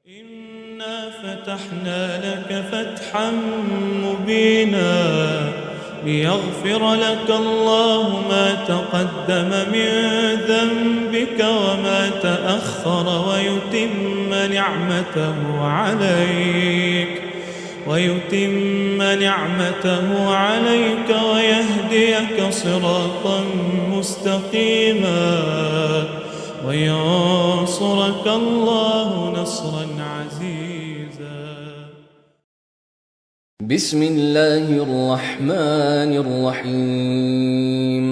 إنا فتحنا لك فتحا مبينا ليغفر لك الله ما تقدم من ذنبك وما تأخر ويتم نعمته عليك ويهديك صراطا مستقيما وينصرك الله نصرا عزيزا. بسم الله الرحمن الرحيم.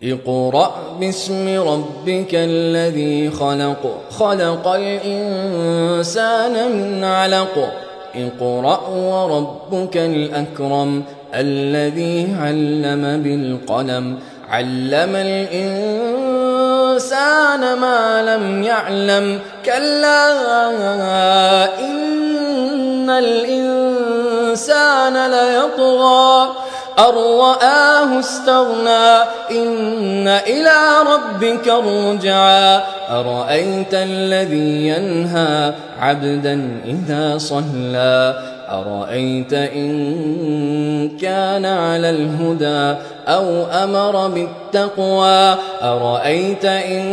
اقرأ باسم ربك الذي خلق، خلق الإنسان من علق. اقرأ وربك الأكرم الذي علم بالقلم، علم الإنسان ما لم يعلم. كلا إن الإنسان ليطغى أن رآه استغنى. إن إلى ربك الرجعى. أرأيت الذي ينهى عبدا إذا صلى. أرأيت إن كان على الهدى أو أمر بالتقوى. أرأيت إن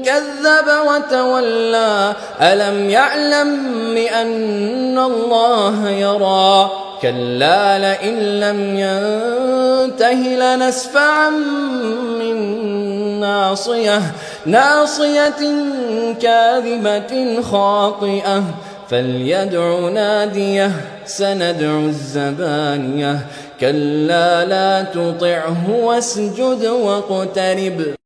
كذب وتولى. ألم يعلم بأن الله يرى. كلا لئن لم ينته لنسفعا بالناصية، ناصية كاذبة خاطئة. فليدع ناديه سندع الزبانية. كلا لا تطعه واسجد واقترب.